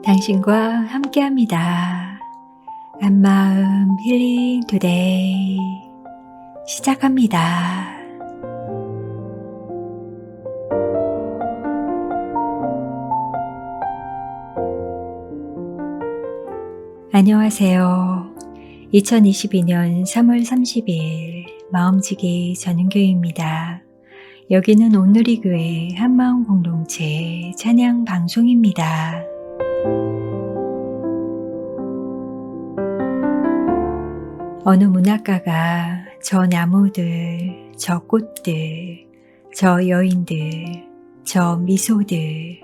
당신과 함께합니다. 한마음 힐링 투데이 시작합니다. 안녕하세요. 2022년 3월 30일 마음지기 전은교회입니다. 여기는 온누리 교회 한마음 공동체 찬양 방송입니다. 어느 문학가가 저 나무들, 저 꽃들, 저 여인들, 저 미소들,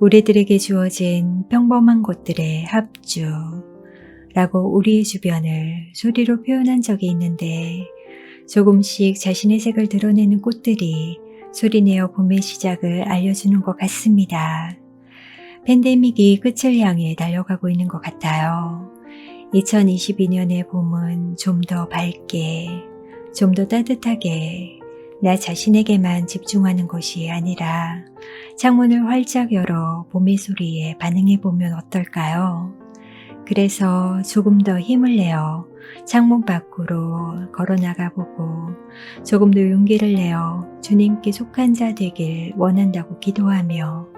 우리들에게 주어진 평범한 것들의 합주라고 우리의 주변을 소리로 표현한 적이 있는데, 조금씩 자신의 색을 드러내는 꽃들이 소리내어 봄의 시작을 알려주는 것 같습니다. 팬데믹이 끝을 향해 달려가고 있는 것 같아요. 2022년의 봄은 좀 더 밝게, 좀 더 따뜻하게 나 자신에게만 집중하는 것이 아니라 창문을 활짝 열어 봄의 소리에 반응해보면 어떨까요? 그래서 조금 더 힘을 내어 창문 밖으로 걸어나가보고 조금 더 용기를 내어 주님께 속한 자 되길 원한다고 기도하며,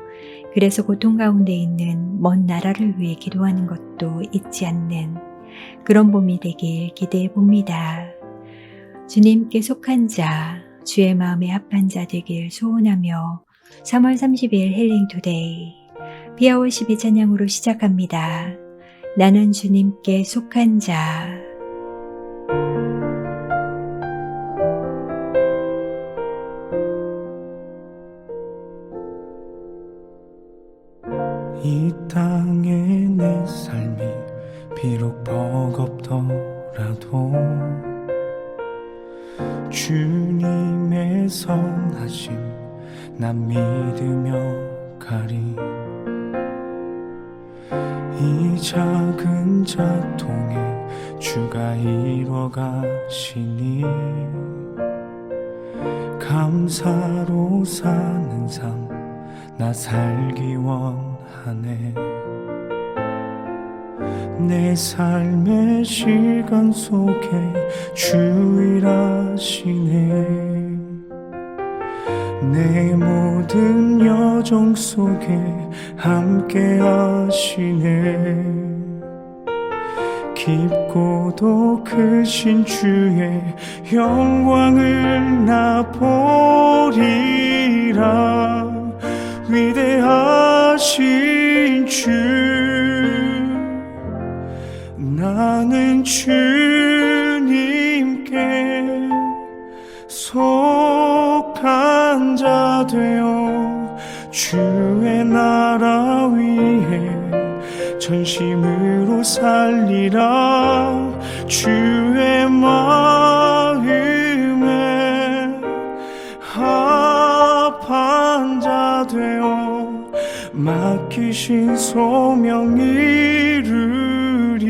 그래서 고통 가운데 있는 먼 나라를 위해 기도하는 것도 잊지 않는 그런 봄이 되길 기대해 봅니다. 주님께 속한 자, 주의 마음에 합한 자 되길 소원하며 3월 30일 힐링 투데이 피아워십의 찬양으로 시작합니다. 나는 주님께 속한 자. 이 땅에 내 삶이 비록 버겁더라도 주님의 선하심 난 믿으며 가리. 이 작은 자통에 주가 이루어 가시니 감사로 사는 삶 나 살기 원하네. 내 삶의 시간 속에 주 일하시네. 내 모든 여정 속에 함께 하시네. 깊고도 크신 주의 영광을 나 보리라. 위대하신 주, 나는 주님께 속한 자 되어 주의 나라 위에 전심으로 살리라. 주의 마음에 합한 자 되어 맡기신 소명 이루리.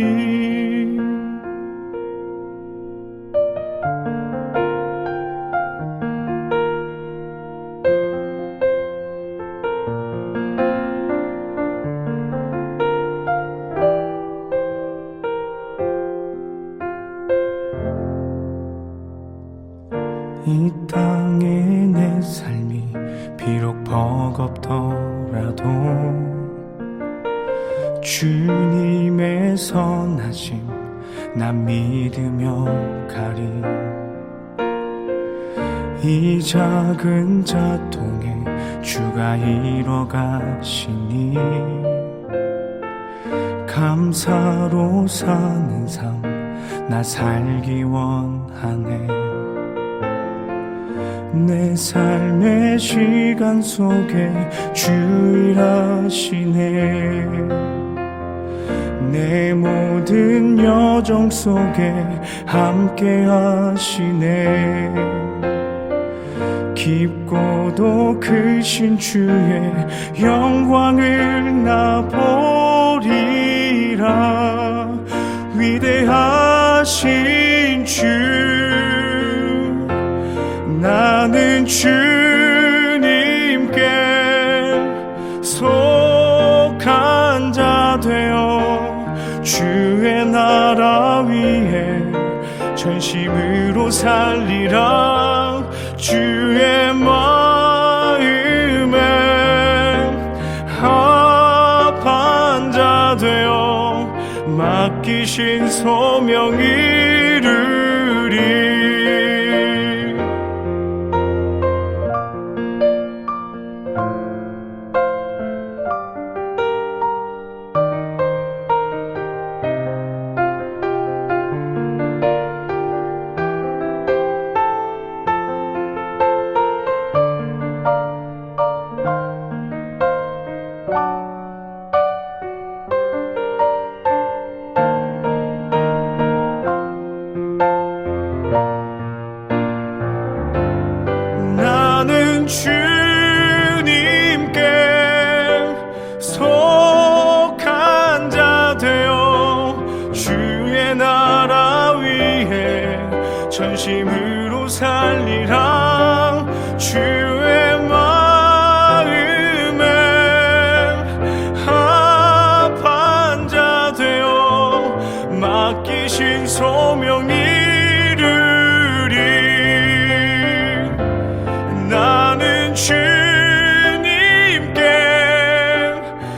이 땅에 내 삶이 비록 버겁더라도 주님의 선하심 난 믿으며 가리. 이 작은 자통에 주가 이루어 가시니 감사로 사는 삶 나 살기 원하네. 내 삶의 시간 속에 주 일하시네. 내 모든 여정 속에 함께 하시네. 깊고도 크신 주의 영광을 나 보리라. 위대하신 주, 나는 주님께 속한 자 자 되어 주의 나라 위에 전심으로 살리라. 주의 마음에 합한 자 되어 맡기신 소명 이루리. 나는 주님께 속한 자 되어 주의 나라 위에 전심으로 살리라. 주의 마음에 합한 자 되어 맡기신 소명 이루리. 나는 주님께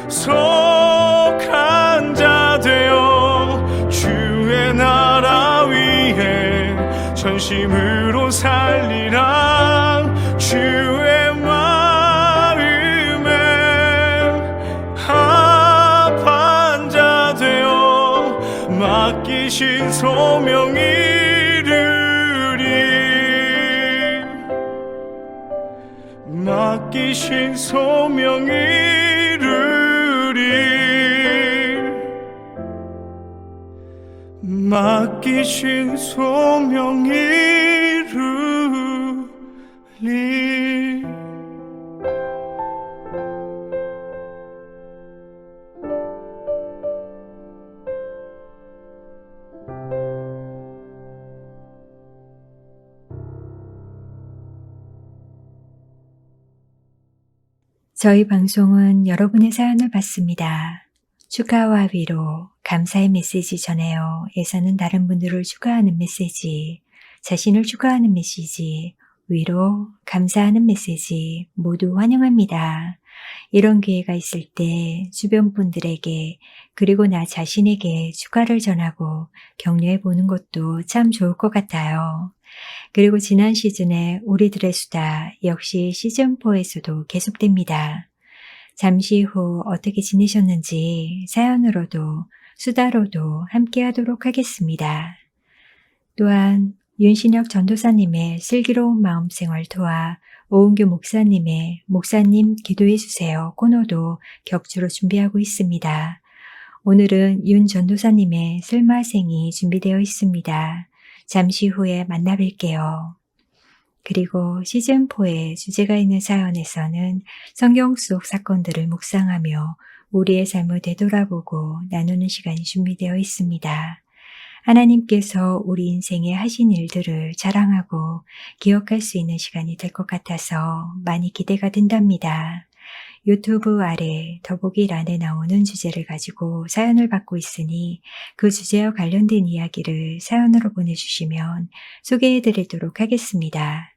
속한 자 되어 주의 나라 위에 전심으로 살리라. 주의 마음에 합한 자 되어 맡기신 소명 이루리. 맡기신 소명 이루리. 맡기신 소명 이루리. 저희 방송은 여러분의 사연을 받습니다. 축하와 위로, 감사의 메시지 전해요. 에서는 다른 분들을 축하하는 메시지, 자신을 축하하는 메시지, 위로, 감사하는 메시지 모두 환영합니다. 이런 기회가 있을 때 주변 분들에게 그리고 나 자신에게 축하를 전하고 격려해 보는 것도 참 좋을 것 같아요. 그리고 지난 시즌에 우리들의 수다 역시 시즌4에서도 계속됩니다. 잠시 후 어떻게 지내셨는지 사연으로도 수다로도 함께 하도록 하겠습니다. 또한 윤신혁 전도사님의 슬기로운 마음생활 도와 오은규 목사님의 목사님 기도해 주세요 코너도 격주로 준비하고 있습니다. 오늘은 윤 전도사님의 슬마생이 준비되어 있습니다. 잠시 후에 만나 뵐게요. 그리고 시즌4의 주제가 있는 사연에서는 성경 속 사건들을 묵상하며 우리의 삶을 되돌아보고 나누는 시간이 준비되어 있습니다. 하나님께서 우리 인생에 하신 일들을 자랑하고 기억할 수 있는 시간이 될 것 같아서 많이 기대가 된답니다. 유튜브 아래 더보기란에 나오는 주제를 가지고 사연을 받고 있으니 그 주제와 관련된 이야기를 사연으로 보내주시면 소개해드리도록 하겠습니다.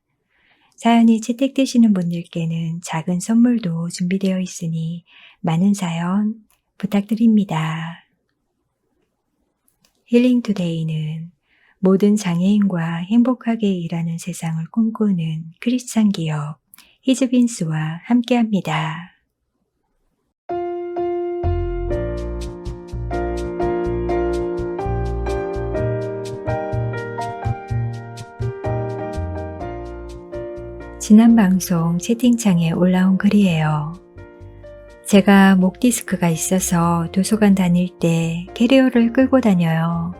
사연이 채택되시는 분들께는 작은 선물도 준비되어 있으니 많은 사연 부탁드립니다. 힐링투데이는 모든 장애인과 행복하게 일하는 세상을 꿈꾸는 크리스찬 기업 히즈빈스와 함께합니다. 지난 방송 채팅창에 올라온 글이에요. 제가 목 디스크가 있어서 도서관 다닐 때 캐리어를 끌고 다녀요.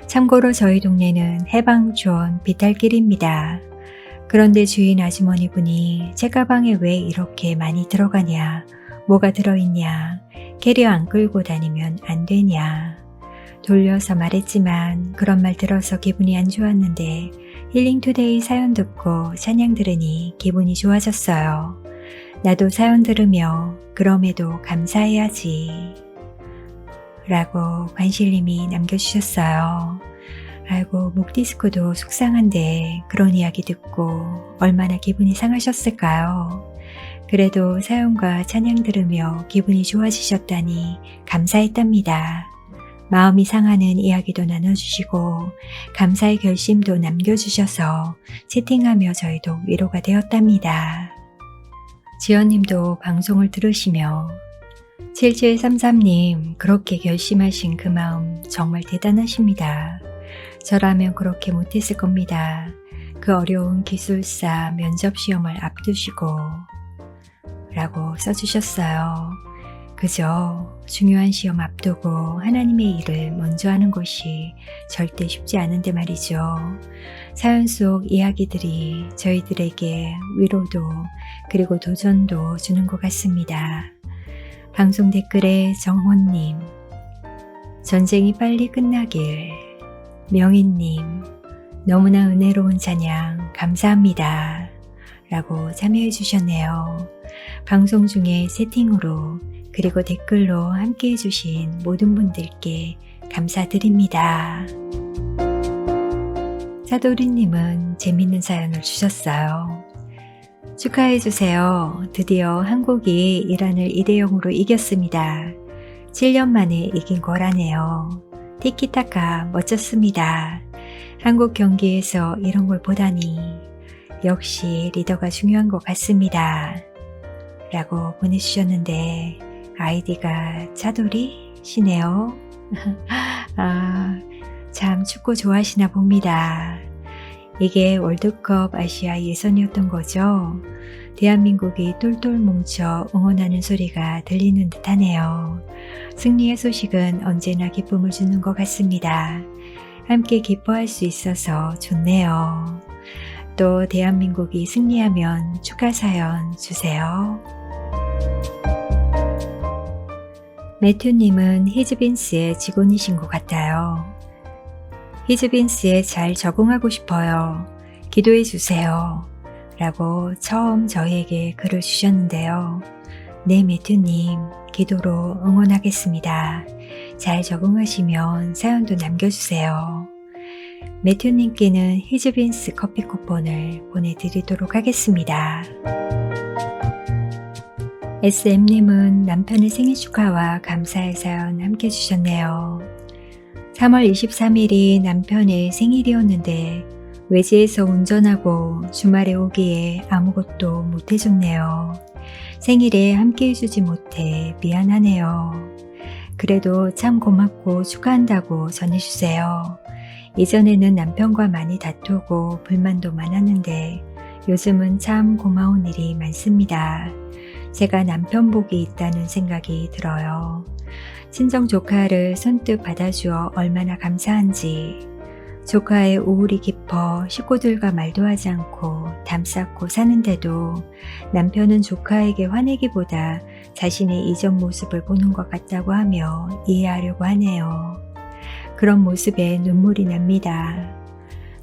참고로 저희 동네는 해방촌 비탈길입니다. 그런데 주인 아주머니 분이 책가방에 왜 이렇게 많이 들어가냐, 뭐가 들어있냐, 캐리어 안 끌고 다니면 안 되냐. 돌려서 말했지만 그런 말 들어서 기분이 안 좋았는데 힐링투데이 사연 듣고 찬양 들으니 기분이 좋아졌어요. 나도 사연 들으며 그럼에도 감사해야지. 라고 관실님이 남겨주셨어요. 아이고, 목디스코도 속상한데 그런 이야기 듣고 얼마나 기분이 상하셨을까요? 그래도 사연과 찬양 들으며 기분이 좋아지셨다니 감사했답니다. 마음이 상하는 이야기도 나눠주시고 감사의 결심도 남겨주셔서 채팅하며 저희도 위로가 되었답니다. 지연님도 방송을 들으시며 7733님, 그렇게 결심하신 그 마음 정말 대단하십니다. 저라면 그렇게 못했을 겁니다. 그 어려운 기술사 면접 시험을 앞두시고 라고 써주셨어요. 그저 중요한 시험 앞두고 하나님의 일을 먼저 하는 것이 절대 쉽지 않은데 말이죠. 사연 속 이야기들이 저희들에게 위로도 그리고 도전도 주는 것 같습니다. 방송 댓글에 정호님, 전쟁이 빨리 끝나길. 명희님, 너무나 은혜로운 찬양 감사합니다. 라고 참여해 주셨네요. 방송 중에 세팅으로 그리고 댓글로 함께 해주신 모든 분들께 감사드립니다. 사도리님은 재밌는 사연을 주셨어요. 축하해주세요. 드디어 한국이 이란을 2대0으로 이겼습니다. 7년 만에 이긴 거라네요. 티키타카 멋졌습니다. 한국 경기에서 이런 걸 보다니 역시 리더가 중요한 것 같습니다. 라고 보내주셨는데 아이디가 차돌이시네요. 참 축구 좋아하시나 봅니다. 이게 월드컵 아시아 예선이었던 거죠. 대한민국이 똘똘 뭉쳐 응원하는 소리가 들리는 듯하네요. 승리의 소식은 언제나 기쁨을 주는 것 같습니다. 함께 기뻐할 수 있어서 좋네요. 또 대한민국이 승리하면 축하 사연 주세요. 매튜님은 히즈빈스의 직원이신 것 같아요. 히즈빈스에 잘 적응하고 싶어요. 기도해 주세요. 라고 처음 저희에게 글을 주셨는데요. 네, 매튜님, 기도로 응원하겠습니다. 잘 적응하시면 사연도 남겨주세요. 매튜님께는 히즈빈스 커피 쿠폰을 보내드리도록 하겠습니다. SM님은 남편의 생일 축하와 감사의 사연 함께 주셨네요. 3월 23일이 남편의 생일이었는데 외지에서 운전하고 주말에 오기에 아무것도 못해줬네요. 생일에 함께 해주지 못해 미안하네요. 그래도 참 고맙고 축하한다고 전해주세요. 이전에는 남편과 많이 다투고 불만도 많았는데 요즘은 참 고마운 일이 많습니다. 제가 남편 복이 있다는 생각이 들어요. 친정 조카를 선뜻 받아주어 얼마나 감사한지. 조카의 우울이 깊어 식구들과 말도 하지 않고 담 쌓고 사는데도 남편은 조카에게 화내기보다 자신의 이전 모습을 보는 것 같다고 하며 이해하려고 하네요. 그런 모습에 눈물이 납니다.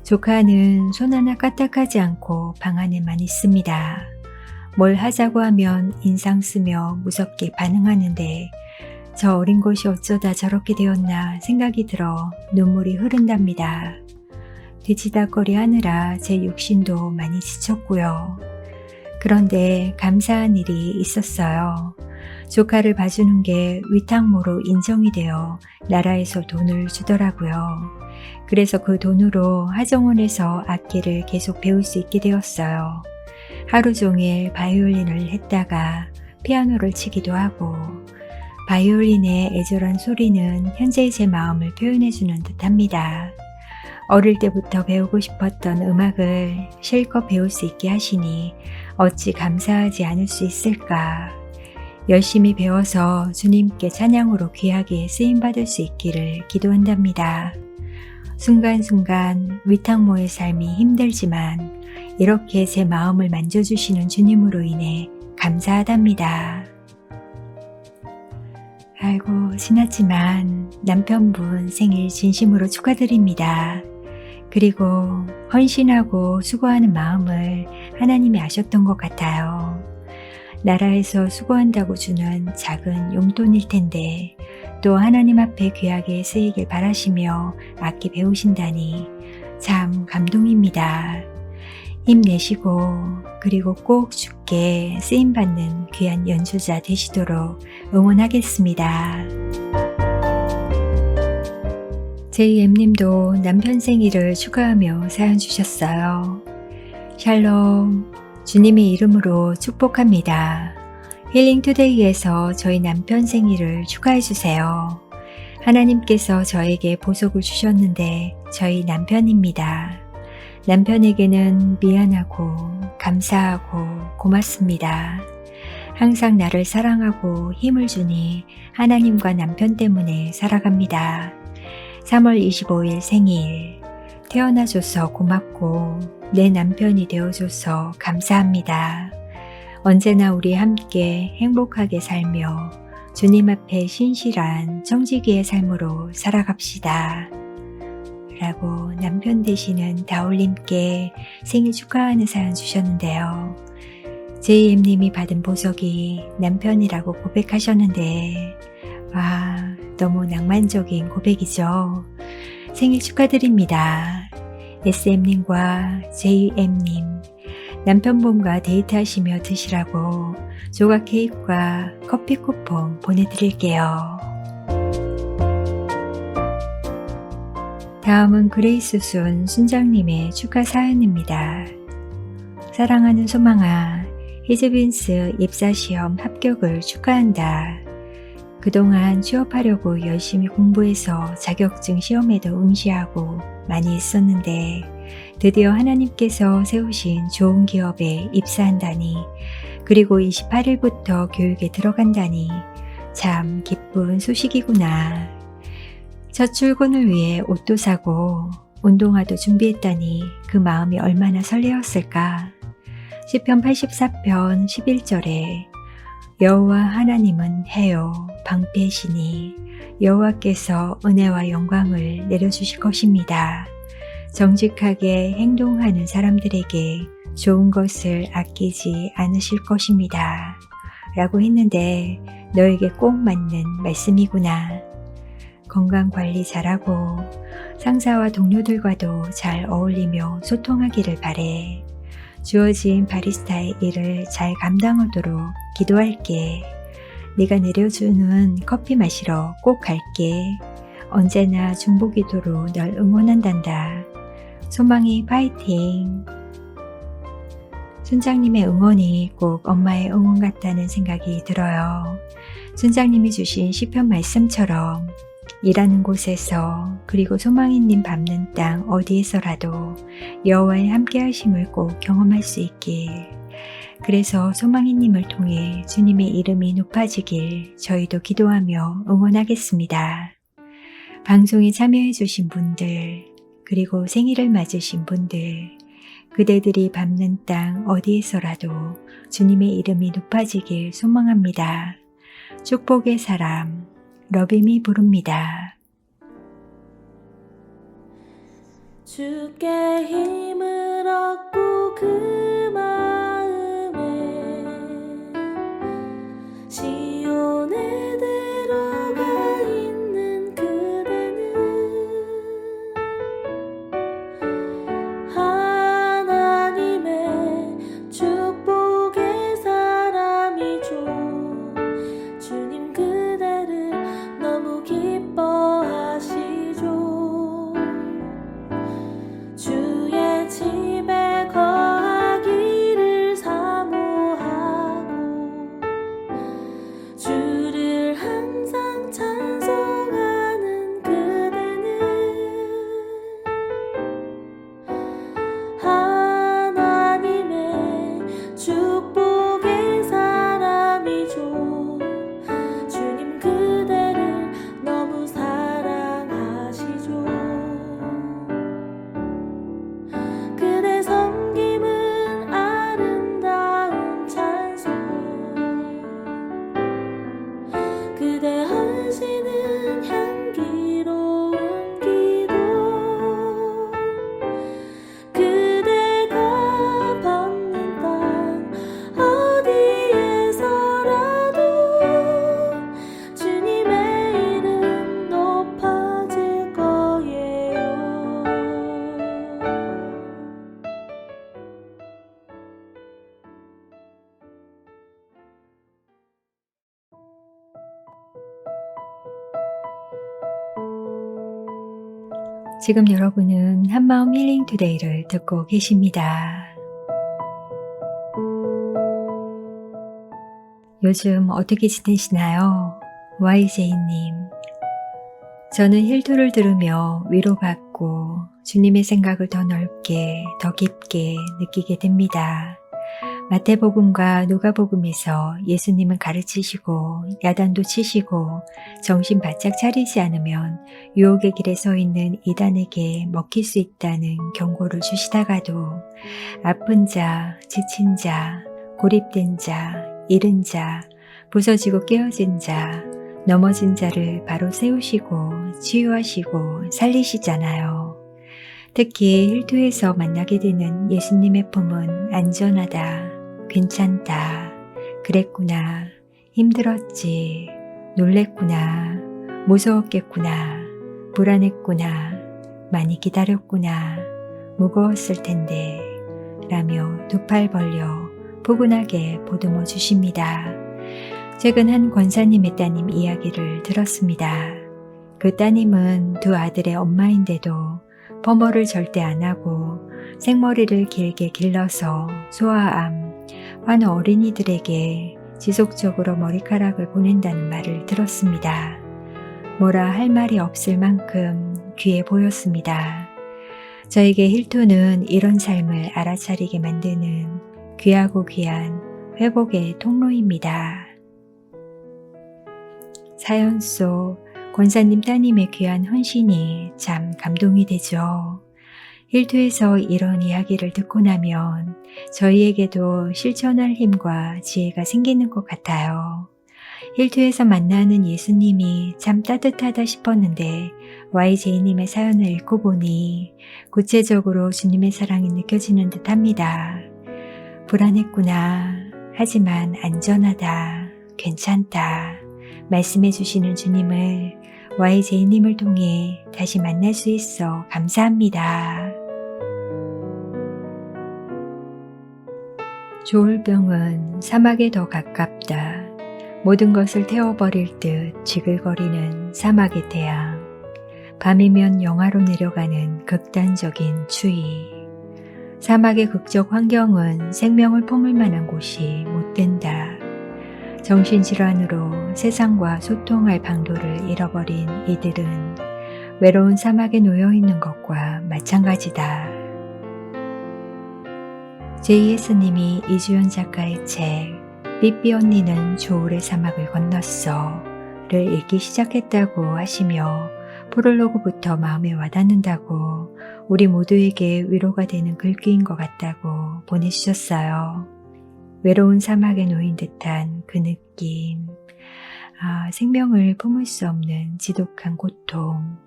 조카는 손 하나 까딱하지 않고 방 안에만 있습니다. 뭘 하자고 하면 인상 쓰며 무섭게 반응하는데 저 어린 것이 어쩌다 저렇게 되었나 생각이 들어 눈물이 흐른답니다. 뒤치다거리 하느라 제 육신도 많이 지쳤고요. 그런데 감사한 일이 있었어요. 조카를 봐주는 게 위탁모로 인정이 되어 나라에서 돈을 주더라고요. 그래서 그 돈으로 하정원에서 악기를 계속 배울 수 있게 되었어요. 하루 종일 바이올린을 했다가 피아노를 치기도 하고 바이올린의 애절한 소리는 현재의 제 마음을 표현해주는 듯합니다. 어릴 때부터 배우고 싶었던 음악을 실컷 배울 수 있게 하시니 어찌 감사하지 않을 수 있을까. 열심히 배워서 주님께 찬양으로 귀하게 쓰임받을 수 있기를 기도한답니다. 순간순간 위탁모의 삶이 힘들지만 이렇게 제 마음을 만져주시는 주님으로 인해 감사하답니다. 아이고, 지났지만 남편분 생일 진심으로 축하드립니다. 그리고 헌신하고 수고하는 마음을 하나님이 아셨던 것 같아요. 나라에서 수고한다고 주는 작은 용돈일 텐데 또 하나님 앞에 귀하게 쓰이길 바라시며 악기 배우신다니 참 감동입니다. 힘내시고 그리고 꼭 주께 쓰임받는 귀한 연주자 되시도록 응원하겠습니다. JM님도 남편 생일을 축하하며 사연 주셨어요. 샬롬, 주님의 이름으로 축복합니다. 힐링투데이에서 저희 남편 생일을 축하해 주세요. 하나님께서 저에게 보석을 주셨는데 저희 남편입니다. 남편에게는 미안하고 감사하고 고맙습니다. 항상 나를 사랑하고 힘을 주니 하나님과 남편 때문에 살아갑니다. 3월 25일 생일, 태어나줘서 고맙고 내 남편이 되어줘서 감사합니다. 언제나 우리 함께 행복하게 살며 주님 앞에 신실한 청지기의 삶으로 살아갑시다. 라고 남편 되시는 다올님께 생일 축하하는 사연 주셨는데요. JM님이 받은 보석이 남편이라고 고백하셨는데 와, 너무 낭만적인 고백이죠. 생일 축하드립니다. SM님과 JM님, 남편분과 데이트하시며 드시라고 조각 케이크와 커피 쿠폰 보내드릴게요. 다음은 그레이스순 순장님의 축하 사연입니다. 사랑하는 소망아, 히즈빈스 입사시험 합격을 축하한다. 그동안 취업하려고 열심히 공부해서 자격증 시험에도 응시하고 많이 했었는데 드디어 하나님께서 세우신 좋은 기업에 입사한다니, 그리고 28일부터 교육에 들어간다니 참 기쁜 소식이구나. 첫 출근을 위해 옷도 사고 운동화도 준비했다니 그 마음이 얼마나 설레었을까. 시편 84편 11절에 여호와 하나님은 해요 방패시니 여호와께서 은혜와 영광을 내려주실 것입니다. 정직하게 행동하는 사람들에게 좋은 것을 아끼지 않으실 것입니다. 라고 했는데 너에게 꼭 맞는 말씀이구나. 건강관리 잘하고 상사와 동료들과도 잘 어울리며 소통하기를 바래. 주어진 바리스타의 일을 잘 감당하도록 기도할게. 네가 내려주는 커피 마시러 꼭 갈게. 언제나 중보기도로 널 응원한단다. 소망이 파이팅! 순장님의 응원이 꼭 엄마의 응원 같다는 생각이 들어요. 순장님이 주신 시편 말씀처럼 일하는 곳에서, 그리고 소망이님 밟는 땅 어디에서라도 여호와의 함께하심을 꼭 경험할 수 있길. 그래서 소망이님을 통해 주님의 이름이 높아지길 저희도 기도하며 응원하겠습니다. 방송에 참여해 주신 분들, 그리고 생일을 맞으신 분들, 그대들이 밟는 땅 어디에서라도 주님의 이름이 높아지길 소망합니다. 축복의 사람 러빔이 부릅니다. 주께 힘을 얻고 그 마음에 시온에 들어가 있는 그대는 하나님의 축복의 사람이죠. 주님 그대를 너무 기뻐하시죠. 주의 집에 거하기를 사모하고 주를 항상 찬송하는 그대는 하나님의 축복의 사람이죠. 주님 그대를 너무 사랑하시죠. 그대 섬김은 아름다운 찬송, 그대 헌신은 향기로운 기도, 그대가 밟는 땅 어디에서라도 주님의 이름 지금 여러분은 한마음 힐링 투데이를 듣고 계십니다. 요즘 어떻게 지내시나요? YJ님. 저는 힐토를 들으며 위로받고 주님의 생각을 더 넓게, 더 깊게 느끼게 됩니다. 마태복음과 누가복음에서 예수님은 가르치시고 야단도 치시고 정신 바짝 차리지 않으면 유혹의 길에 서 있는 이단에게 먹힐 수 있다는 경고를 주시다가도 아픈 자, 지친 자, 고립된 자, 잃은 자, 부서지고 깨어진 자, 넘어진 자를 바로 세우시고 치유하시고 살리시잖아요. 특히 힐토에서 만나게 되는 예수님의 품은 안전하다, 괜찮다, 그랬구나, 힘들었지, 놀랬구나, 무서웠겠구나, 불안했구나, 많이 기다렸구나, 무거웠을 텐데 라며 두 팔 벌려 포근하게 보듬어 주십니다. 최근 한 권사님의 따님 이야기를 들었습니다. 그 따님은 두 아들의 엄마인데도 퍼머를 절대 안 하고 생머리를 길게 길러서 소아암, 환우 어린이들에게 지속적으로 머리카락을 보낸다는 말을 들었습니다. 뭐라 할 말이 없을 만큼 귀해 보였습니다. 저에게 힐토는 이런 삶을 알아차리게 만드는 귀하고 귀한 회복의 통로입니다. 사연 속 권사님 따님의 귀한 헌신이 참 감동이 되죠. 힐토에서 이런 이야기를 듣고 나면 저희에게도 실천할 힘과 지혜가 생기는 것 같아요. 힐토에서 만나는 예수님이 참 따뜻하다 싶었는데 YJ님의 사연을 읽고 보니 구체적으로 주님의 사랑이 느껴지는 듯 합니다. 불안했구나. 하지만 안전하다. 괜찮다. 말씀해 주시는 주님을 YJ님을 통해 다시 만날 수 있어 감사합니다. 조울병은 사막에 더 가깝다. 모든 것을 태워버릴 듯 지글거리는 사막의 태양. 밤이면 영하로 내려가는 극단적인 추위. 사막의 극적 환경은 생명을 품을 만한 곳이 못 된다. 정신질환으로 세상과 소통할 방도를 잃어버린 이들은 외로운 사막에 놓여 있는 것과 마찬가지다. J.S.님이 이주연 작가의 책 삐삐 언니는 조울의 사막을 건넜어를 읽기 시작했다고 하시며 프롤로그부터 마음에 와닿는다고 우리 모두에게 위로가 되는 글귀인 것 같다고 보내주셨어요. 외로운 사막에 놓인 듯한 그 느낌, 생명을 품을 수 없는 지독한 고통,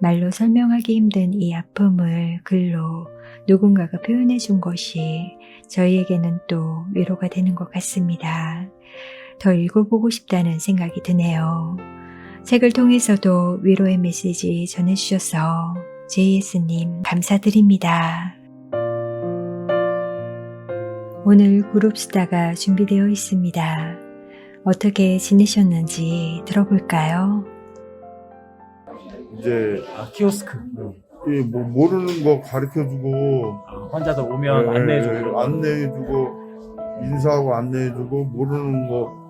말로 설명하기 힘든 이 아픔을 글로 누군가가 표현해 준 것이 저희에게는 또 위로가 되는 것 같습니다. 더 읽어보고 싶다는 생각이 드네요. 책을 통해서도 위로의 메시지 전해주셔서 JS님 감사드립니다. 오늘 그룹 수다가 준비되어 있습니다. 어떻게 지내셨는지 들어볼까요? 이제 키오스크. 뭐 모르는 거 가르쳐주고 환자들 오면 안내해주고. 안내해주고 인사하고 안내해주고 모르는 거 뭐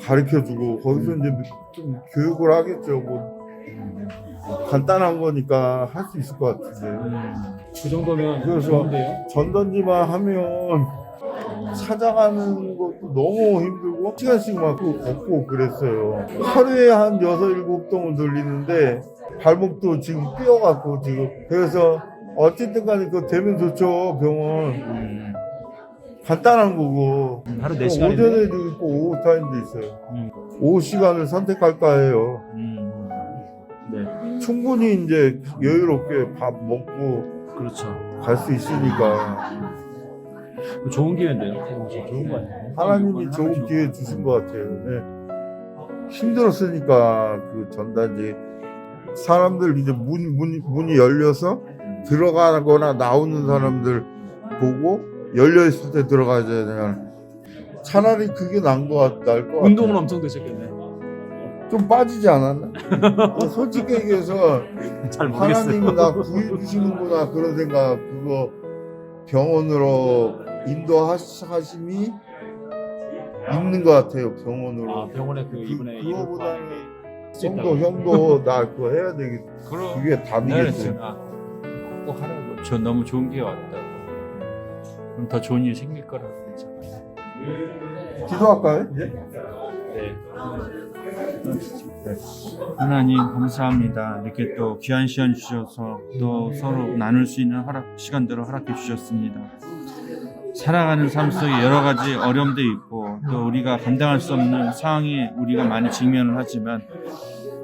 가르쳐주고 거기서 이제 좀 교육을 하겠죠. 뭐 간단한 거니까 할 수 있을 것 같은데. 그 정도면 그래서 좋은데요? 전단지만 하면 찾아가는 것도 너무 힘들고 시간씩 막 걷고 그랬어요. 하루에 한 6, 7동을 돌리는데 발목도 지금 삐어갖고 지금 그래서 어쨌든 간에 그거 되면 좋죠. 병원 간단한 거고 하루 4시간인데? 오전에도 있고 오후 타임도 있어요. 오후 시간을 선택할까 해요. 네, 충분히 이제 여유롭게 밥 먹고 그렇죠. 갈 수 있으니까 좋은 기회인데요. 좋은 거 아니에요? 하나님이 좋은 기회 주신 것 같아요. 네. 힘들었으니까 그 전단지 사람들 이제 문이 열려서 들어가거나 나오는 사람들 보고 열려 있을 때 들어가야 되냐. 차라리 그게 나을 것 같아요. 운동은 엄청 되셨겠네. 좀 빠지지 않았나? 솔직히 얘기해서 잘 모르겠어요. 하나님이 나 구해주시는구나 그런 생각. 그거 병원으로 인도하심이 있는 것 같아요. 병원으로. 아, 병원에 그 이분의 이름 그거보다는 수 있다고. 형도 나 그거 해야 되겠다. 그럼 그게 답이겠어요. 꼭 하라고. 저 너무 좋은 기회 왔다고. 그럼 더 좋은 일 생길 거라고 그랬잖아요. 기도할까요? 이제? 네. 하나님 감사합니다. 이렇게 또 귀한 시간 주셔서 또 서로 나눌 수 있는 시간들을 허락해 주셨습니다. 살아가는 삶 속에 여러 가지 어려움도 있고 또 우리가 감당할 수 없는 상황에 우리가 많이 직면을 하지만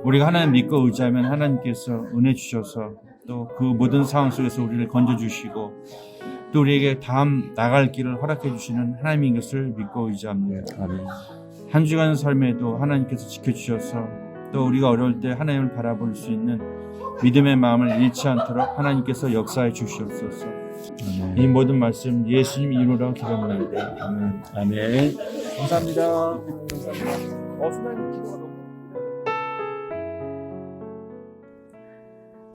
우리가 하나님 믿고 의지하면 하나님께서 은혜 주셔서 또 그 모든 상황 속에서 우리를 건져주시고 또 우리에게 다음 나갈 길을 허락해 주시는 하나님인 것을 믿고 의지합니다. 한 주간 삶에도 하나님께서 지켜주셔서 또 우리가 어려울 때 하나님을 바라볼 수 있는 믿음의 마음을 잃지 않도록 하나님께서 역사해 주시옵소서. 이 모든 말씀 예수님 이름으로 기도합니다. 아멘. 감사합니다. 수나님 기도가 너무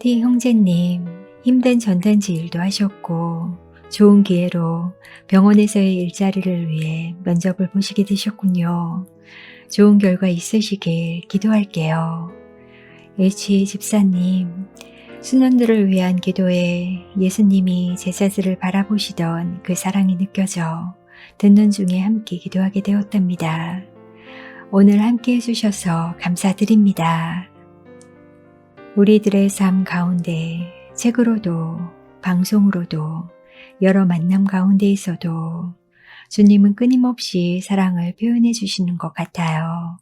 티 형제님, 힘든 전단지 일도 하셨고 좋은 기회로 병원에서의 일자리를 위해 면접을 보시게 되셨군요. 좋은 결과 있으시길 기도할게요. H 집사님, 수년들을 위한 기도에 예수님이 제자들을 바라보시던 그 사랑이 느껴져 듣는 중에 함께 기도하게 되었답니다. 오늘 함께 해주셔서 감사드립니다. 우리들의 삶 가운데 책으로도 방송으로도 여러 만남 가운데에서도 주님은 끊임없이 사랑을 표현해 주시는 것 같아요.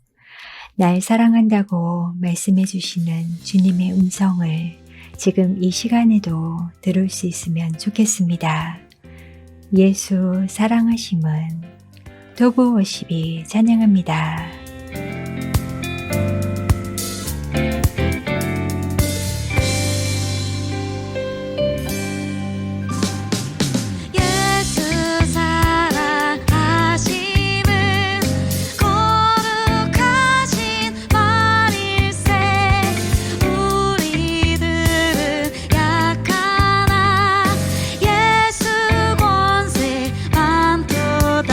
날 사랑한다고 말씀해 주시는 주님의 음성을 지금 이 시간에도 들을 수 있으면 좋겠습니다. 예수 사랑하심은 도브 워십이 찬양합니다. 예수 사랑하심은 거룩하신 말일세 우리들은 약하나 예수 권세 많도다.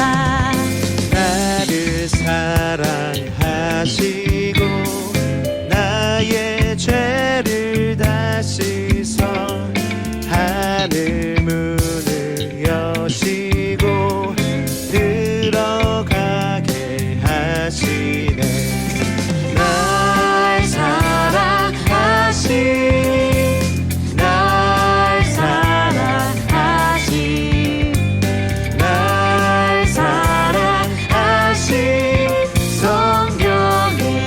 나를 사랑하시고 나의 죄를 다 씻어 하늘 문을 여시고 들어가게 하시네. 날 사랑하신 날 사랑하신 날 사랑하신 성경에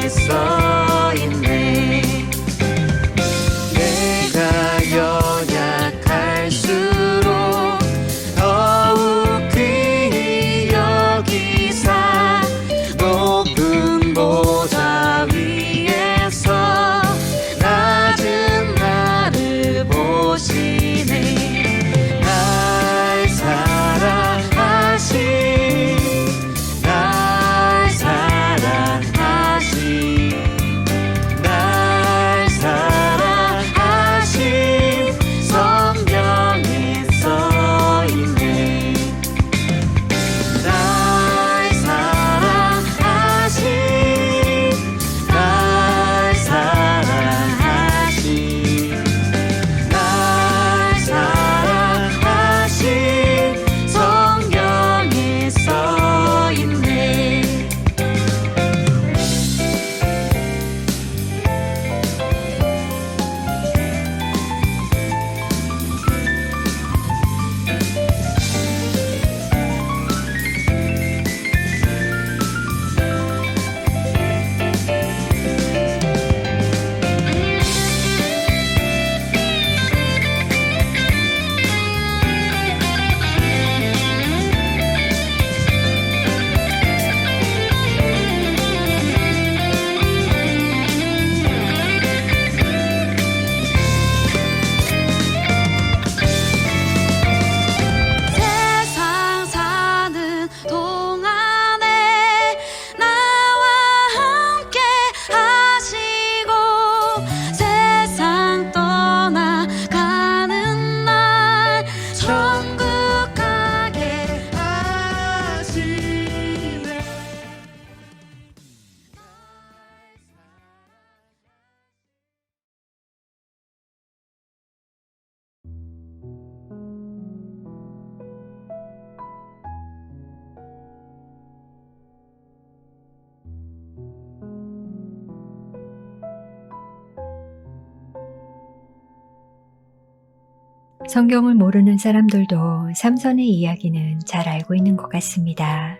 성경을 모르는 사람들도 삼손의 이야기는 잘 알고 있는 것 같습니다.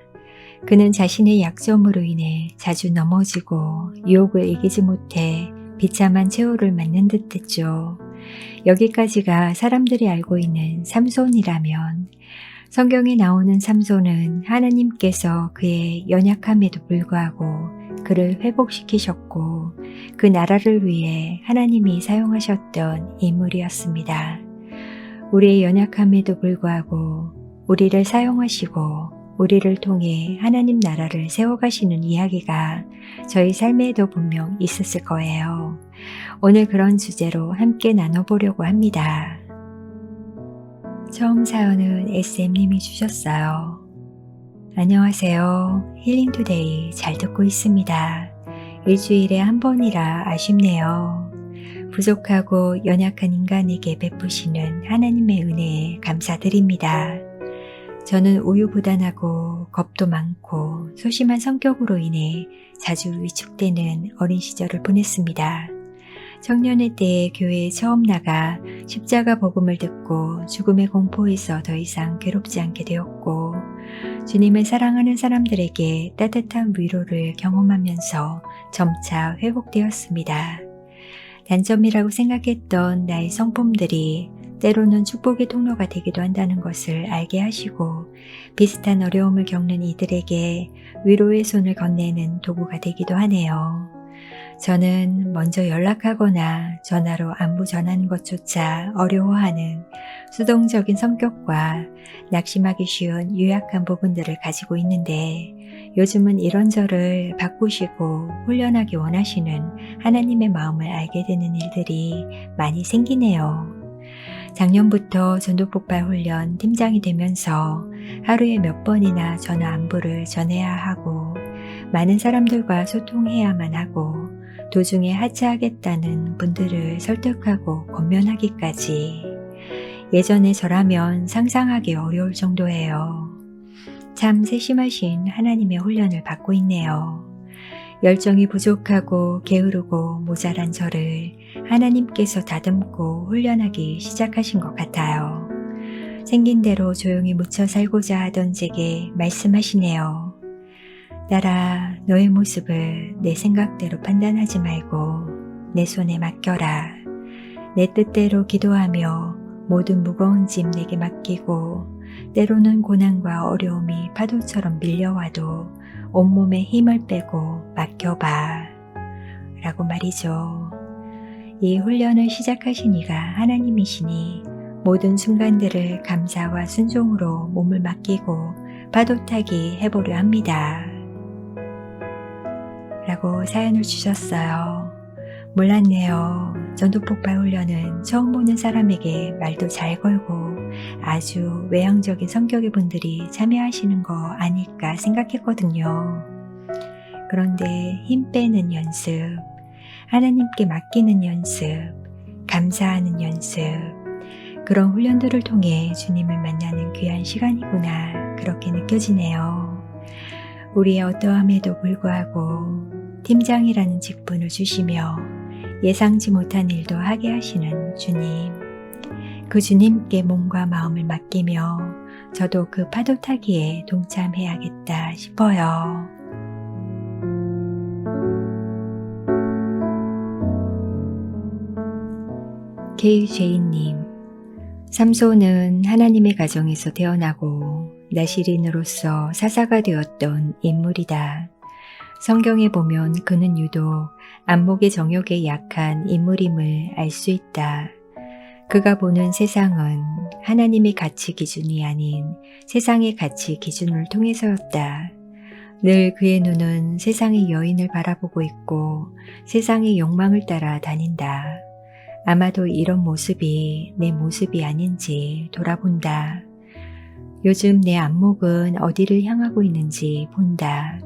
그는 자신의 약점으로 인해 자주 넘어지고 유혹을 이기지 못해 비참한 최후를 맞는 듯 했죠. 여기까지가 사람들이 알고 있는 삼손이라면 성경에 나오는 삼손은 하나님께서 그의 연약함에도 불구하고 그를 회복시키셨고 그 나라를 위해 하나님이 사용하셨던 인물이었습니다. 우리의 연약함에도 불구하고 우리를 사용하시고 우리를 통해 하나님 나라를 세워가시는 이야기가 저희 삶에도 분명 있었을 거예요. 오늘 그런 주제로 함께 나눠보려고 합니다. 처음 사연은 SM님이 주셨어요. 안녕하세요. 힐링투데이 잘 듣고 있습니다. 일주일에 한 번이라 아쉽네요. 부족하고 연약한 인간에게 베푸시는 하나님의 은혜에 감사드립니다. 저는 우유부단하고 겁도 많고 소심한 성격으로 인해 자주 위축되는 어린 시절을 보냈습니다. 청년의 때에 교회에 처음 나가 십자가 복음을 듣고 죽음의 공포에서 더 이상 괴롭지 않게 되었고 주님을 사랑하는 사람들에게 따뜻한 위로를 경험하면서 점차 회복되었습니다. 단점이라고 생각했던 나의 성품들이 때로는 축복의 통로가 되기도 한다는 것을 알게 하시고 비슷한 어려움을 겪는 이들에게 위로의 손을 건네는 도구가 되기도 하네요. 저는 먼저 연락하거나 전화로 안부 전하는 것조차 어려워하는 수동적인 성격과 낙심하기 쉬운 유약한 부분들을 가지고 있는데 요즘은 이런 저를 바꾸시고 훈련하기 원하시는 하나님의 마음을 알게 되는 일들이 많이 생기네요. 작년부터 전도폭발 훈련 팀장이 되면서 하루에 몇 번이나 전화 안부를 전해야 하고 많은 사람들과 소통해야만 하고 도중에 하차하겠다는 분들을 설득하고 권면하기까지 예전에 저라면 상상하기 어려울 정도예요. 참 세심하신 하나님의 훈련을 받고 있네요. 열정이 부족하고 게으르고 모자란 저를 하나님께서 다듬고 훈련하기 시작하신 것 같아요. 생긴 대로 조용히 묻혀 살고자 하던 제게 말씀하시네요. 딸아, 너의 모습을 내 생각대로 판단하지 말고 내 손에 맡겨라. 내 뜻대로 기도하며 모든 무거운 짐 내게 맡기고 때로는 고난과 어려움이 파도처럼 밀려와도 온몸에 힘을 빼고 맡겨봐. 라고 말이죠. 이 훈련을 시작하신 이가 하나님이시니 모든 순간들을 감사와 순종으로 몸을 맡기고 파도타기 해보려 합니다. 라고 사연을 주셨어요. 몰랐네요. 전도폭발 훈련은 처음 보는 사람에게 말도 잘 걸고 아주 외향적인 성격의 분들이 참여하시는 거 아닐까 생각했거든요. 그런데 힘 빼는 연습, 하나님께 맡기는 연습, 감사하는 연습, 그런 훈련들을 통해 주님을 만나는 귀한 시간이구나 그렇게 느껴지네요. 우리의 어떠함에도 불구하고 팀장이라는 직분을 주시며 예상치 못한 일도 하게 하시는 주님, 그 주님께 몸과 마음을 맡기며 저도 그 파도 타기에 동참해야겠다 싶어요. KJ님, 삼손은 하나님의 가정에서 태어나고 나시린으로서 사사가 되었던 인물이다. 성경에 보면 그는 유독 안목의 정욕에 약한 인물임을 알 수 있다. 그가 보는 세상은 하나님의 가치 기준이 아닌 세상의 가치 기준을 통해서였다. 늘 그의 눈은 세상의 여인을 바라보고 있고 세상의 욕망을 따라 다닌다. 아마도 이런 모습이 내 모습이 아닌지 돌아본다. 요즘 내 안목은 어디를 향하고 있는지 본다.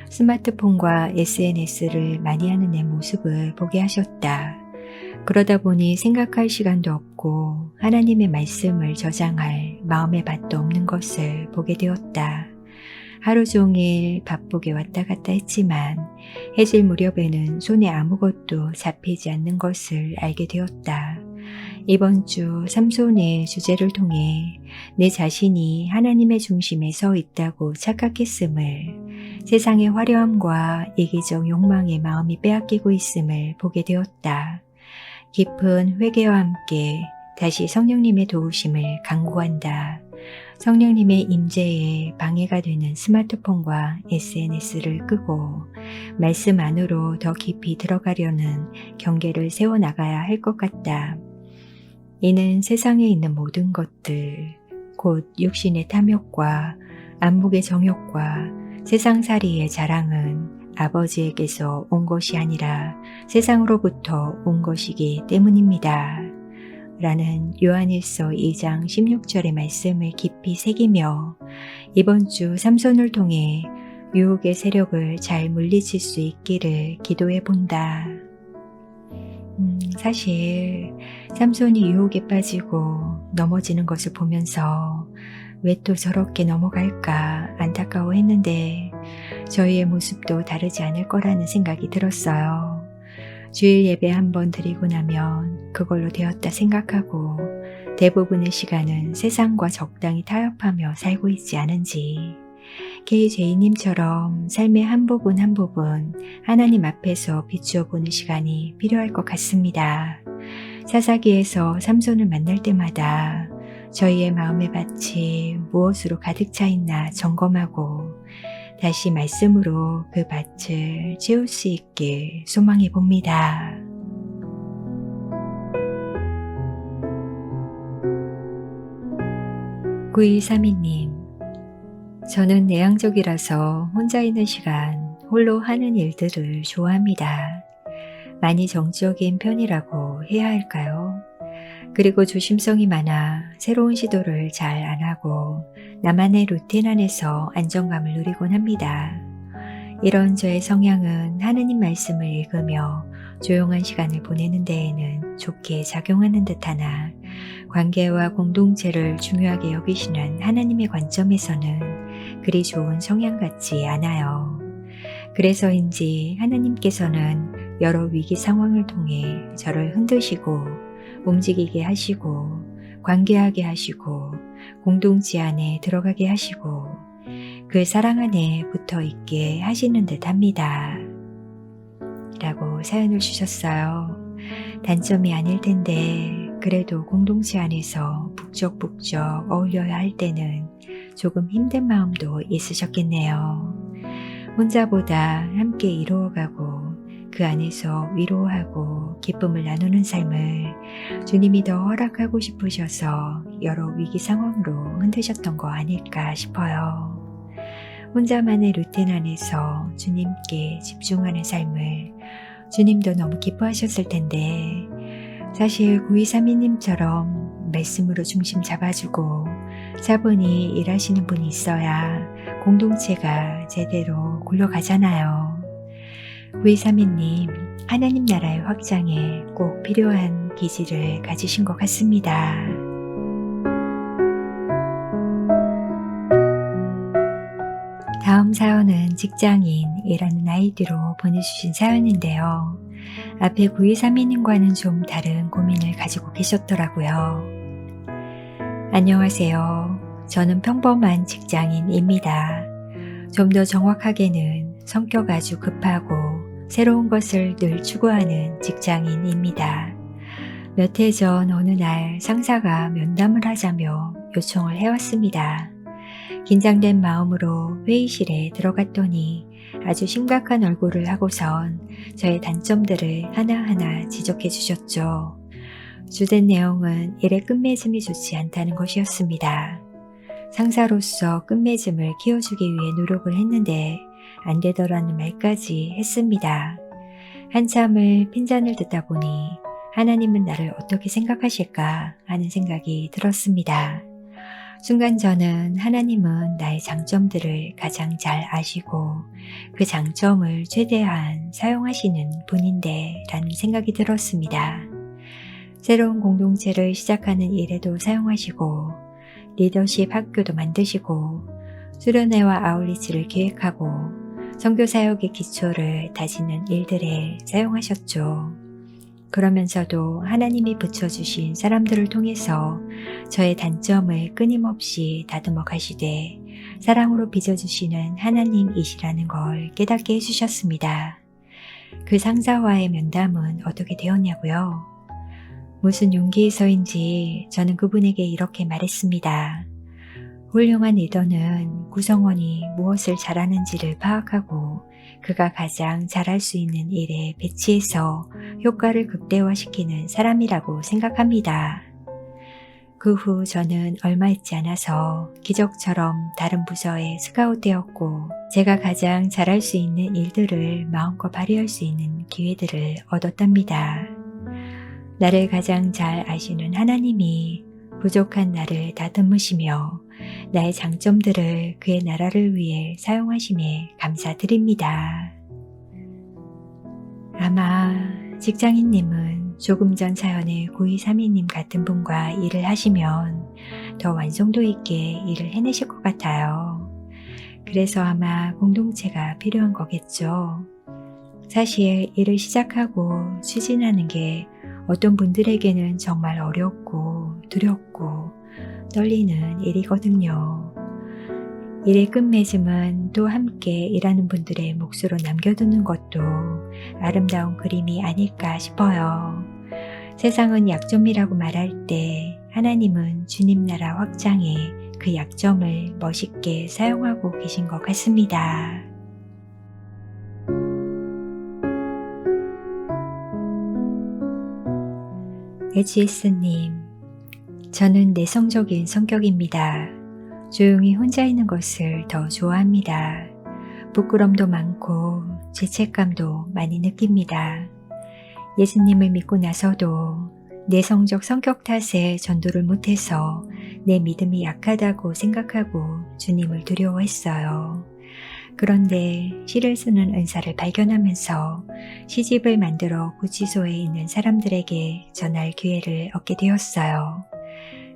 스마트폰과 SNS를 많이 하는 내 모습을 보게 하셨다. 그러다 보니 생각할 시간도 없고 하나님의 말씀을 저장할 마음의 밭도 없는 것을 보게 되었다. 하루 종일 바쁘게 왔다 갔다 했지만 해질 무렵에는 손에 아무것도 잡히지 않는 것을 알게 되었다. 이번 주 삼손의 주제를 통해 내 자신이 하나님의 중심에 서 있다고 착각했음을, 세상의 화려함과 이기적 욕망의 마음이 빼앗기고 있음을 보게 되었다. 깊은 회개와 함께 다시 성령님의 도우심을 간구한다. 성령님의 임재에 방해가 되는 스마트폰과 SNS를 끄고 말씀 안으로 더 깊이 들어가려는 경계를 세워나가야 할 것 같다. 이는 세상에 있는 모든 것들, 곧 육신의 탐욕과 안목의 정욕과 세상살이의 자랑은 아버지에게서 온 것이 아니라 세상으로부터 온 것이기 때문입니다. 라는 요한일서 2장 16절의 말씀을 깊이 새기며 이번 주 삼손을 통해 유혹의 세력을 잘 물리칠 수 있기를 기도해 본다. 사실 삼손이 유혹에 빠지고 넘어지는 것을 보면서 왜 또 저렇게 넘어갈까 안타까워했는데 저희의 모습도 다르지 않을 거라는 생각이 들었어요. 주일 예배 한번 드리고 나면 그걸로 되었다 생각하고 대부분의 시간은 세상과 적당히 타협하며 살고 있지 않은지, KJ님처럼 삶의 한 부분 한 부분 하나님 앞에서 비추어 보는 시간이 필요할 것 같습니다. 사사기에서 삼손을 만날 때마다 저희의 마음의 밭이 무엇으로 가득 차 있나 점검하고 다시 말씀으로 그 밭을 채울 수 있길 소망해 봅니다. 구이삼이님, 저는 내향적이라서 혼자 있는 시간 홀로 하는 일들을 좋아합니다. 많이 정적인 편이라고 해야 할까요? 그리고 조심성이 많아 새로운 시도를 잘 안 하고 나만의 루틴 안에서 안정감을 누리곤 합니다. 이런 저의 성향은 하느님 말씀을 읽으며 조용한 시간을 보내는 데에는 좋게 작용하는 듯하나 관계와 공동체를 중요하게 여기시는 하나님의 관점에서는 그리 좋은 성향 같지 않아요. 그래서인지 하나님께서는 여러 위기 상황을 통해 저를 흔드시고 움직이게 하시고 관계하게 하시고 공동체 안에 들어가게 하시고 그 사랑 안에 붙어 있게 하시는 듯 합니다. 라고 사연을 주셨어요. 단점이 아닐 텐데 그래도 공동체 안에서 북적북적 어울려야 할 때는 조금 힘든 마음도 있으셨겠네요. 혼자보다 함께 이루어가고 그 안에서 위로하고 기쁨을 나누는 삶을 주님이 더 허락하고 싶으셔서 여러 위기 상황으로 흔드셨던 거 아닐까 싶어요. 혼자만의 루틴 안에서 주님께 집중하는 삶을 주님도 너무 기뻐하셨을 텐데 사실 9232님처럼 말씀으로 중심 잡아주고 차분히 일하시는 분이 있어야 공동체가 제대로 굴러가잖아요. 9232님, 하나님 나라의 확장에 꼭 필요한 기질을 가지신 것 같습니다. 다음 사연은 직장인이라는 아이디로 보내주신 사연인데요. 앞에 9232님과는 좀 다른 고민을 가지고 계셨더라고요. 안녕하세요. 저는 평범한 직장인입니다. 좀 더 정확하게는 성격 아주 급하고 새로운 것을 늘 추구하는 직장인입니다. 몇 해 전 어느 날 상사가 면담을 하자며 요청을 해왔습니다. 긴장된 마음으로 회의실에 들어갔더니 아주 심각한 얼굴을 하고선 저의 단점들을 하나하나 지적해 주셨죠. 주된 내용은 일의 끝맺음이 좋지 않다는 것이었습니다. 상사로서 끝맺음을 키워주기 위해 노력을 했는데 안 되더라는 말까지 했습니다. 한참을 핀잔을 듣다 보니 하나님은 나를 어떻게 생각하실까 하는 생각이 들었습니다. 순간 저는 하나님은 나의 장점들을 가장 잘 아시고 그 장점을 최대한 사용하시는 분인데 라는 생각이 들었습니다. 새로운 공동체를 시작하는 일에도 사용하시고 리더십 학교도 만드시고 수련회와 아울리치를 기획하고 선교사역의 기초를 다지는 일들에 사용하셨죠. 그러면서도 하나님이 붙여주신 사람들을 통해서 저의 단점을 끊임없이 다듬어 가시되 사랑으로 빚어주시는 하나님이시라는 걸 깨닫게 해주셨습니다. 그 상사와의 면담은 어떻게 되었냐고요? 무슨 용기에서인지 저는 그분에게 이렇게 말했습니다. 훌륭한 리더는 구성원이 무엇을 잘하는지를 파악하고 그가 가장 잘할 수 있는 일에 배치해서 효과를 극대화시키는 사람이라고 생각합니다. 그 후 저는 얼마 있지 않아서 기적처럼 다른 부서에 스카웃되었고 제가 가장 잘할 수 있는 일들을 마음껏 발휘할 수 있는 기회들을 얻었답니다. 나를 가장 잘 아시는 하나님이 부족한 나를 다듬으시며 나의 장점들을 그의 나라를 위해 사용하심에 감사드립니다. 아마 직장인님은 조금 전 사연의 9232님 같은 분과 일을 하시면 더 완성도 있게 일을 해내실 것 같아요. 그래서 아마 공동체가 필요한 거겠죠. 사실 일을 시작하고 추진하는 게 어떤 분들에게는 정말 어렵고 두렵고 떨리는 일이거든요. 일의 끝맺음은 또 함께 일하는 분들의 몫으로 남겨두는 것도 아름다운 그림이 아닐까 싶어요. 세상은 약점이라고 말할 때 하나님은 주님 나라 확장에 그 약점을 멋있게 사용하고 계신 것 같습니다. HS님, 저는 내성적인 성격입니다. 조용히 혼자 있는 것을 더 좋아합니다. 부끄럼도 많고 죄책감도 많이 느낍니다. 예수님을 믿고 나서도 내성적 성격 탓에 전도를 못해서 내 믿음이 약하다고 생각하고 주님을 두려워했어요. 그런데 시를 쓰는 은사를 발견하면서 시집을 만들어 구치소에 있는 사람들에게 전할 기회를 얻게 되었어요.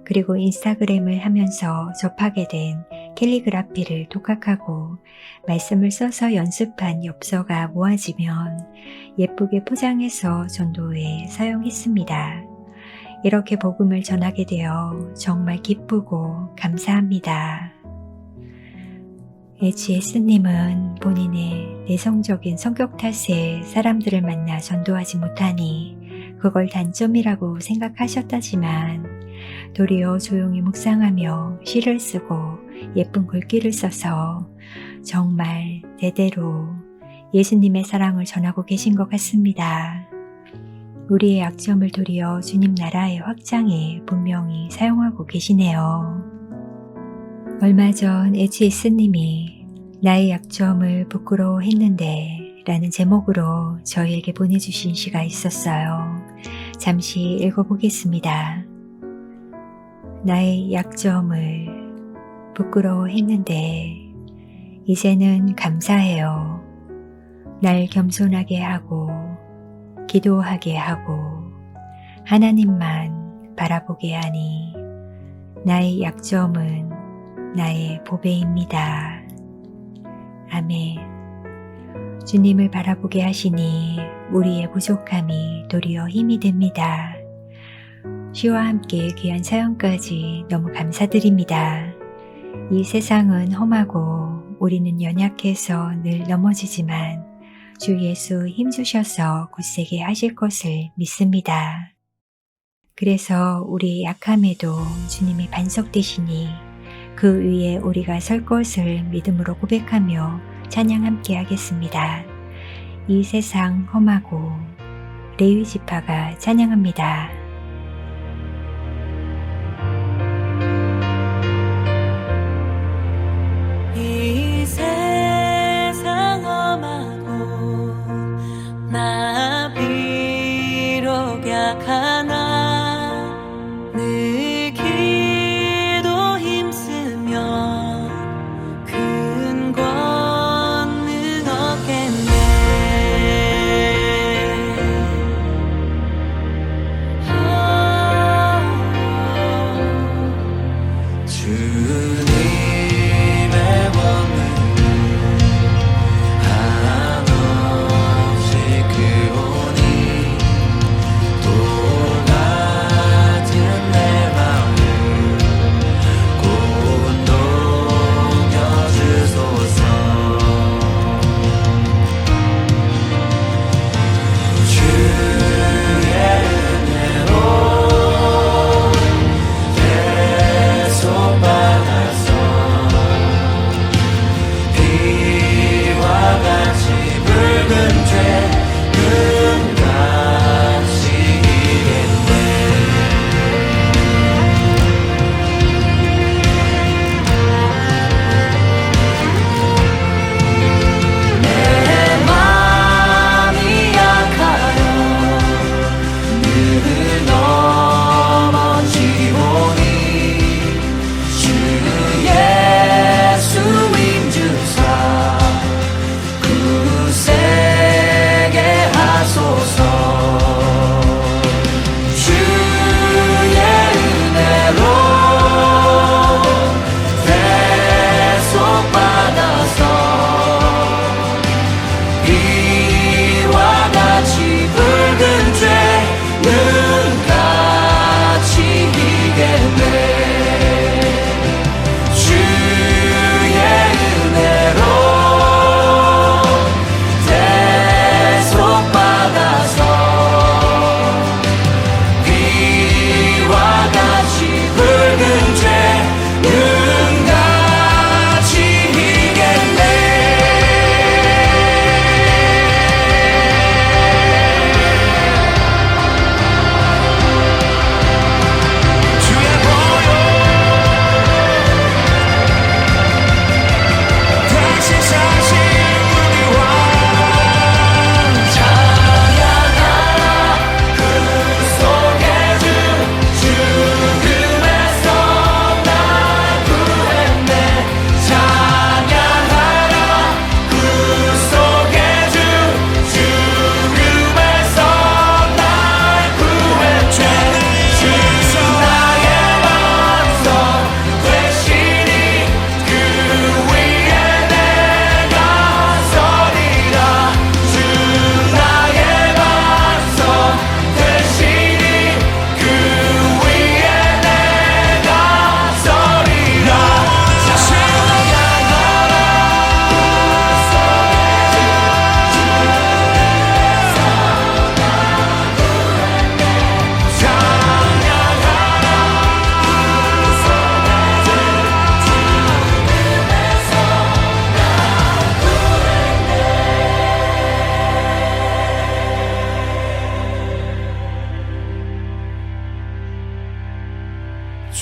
그리고 인스타그램을 하면서 접하게 된 캘리그라피를 독학하고 말씀을 써서 연습한 엽서가 모아지면 예쁘게 포장해서 전도에 사용했습니다. 이렇게 복음을 전하게 되어 정말 기쁘고 감사합니다. HS님은 본인의 내성적인 성격 탓에 사람들을 만나 전도하지 못하니 그걸 단점이라고 생각하셨다지만 도리어 조용히 묵상하며 시를 쓰고 예쁜 글귀를 써서 정말 대대로 예수님의 사랑을 전하고 계신 것 같습니다. 우리의 약점을 도리어 주님 나라의 확장에 분명히 사용하고 계시네요. 얼마 전 HS님이 나의 약점을 부끄러워했는데 라는 제목으로 저희에게 보내주신 시가 있었어요. 잠시 읽어보겠습니다. 나의 약점을 부끄러워했는데 이제는 감사해요. 날 겸손하게 하고 기도하게 하고 하나님만 바라보게 하니 나의 약점은 나의 보배입니다. 아멘. 주님을 바라보게 하시니 우리의 부족함이 도리어 힘이 됩니다. 시와 함께 귀한 사연까지 너무 감사드립니다. 이 세상은 험하고 우리는 연약해서 늘 넘어지지만 주 예수 힘주셔서 굳세게 하실 것을 믿습니다. 그래서 우리의 약함에도 주님이 반석되시니 그 위에 우리가 설 것을 믿음으로 고백하며 찬양 함께 하겠습니다. 이 세상 험하고 레위 지파가 찬양합니다. 이 세상 험하고 나 비록 약하나 늘 기도 힘쓰면 큰 권능 얻겠네. 주님의 권능 한없이 크오니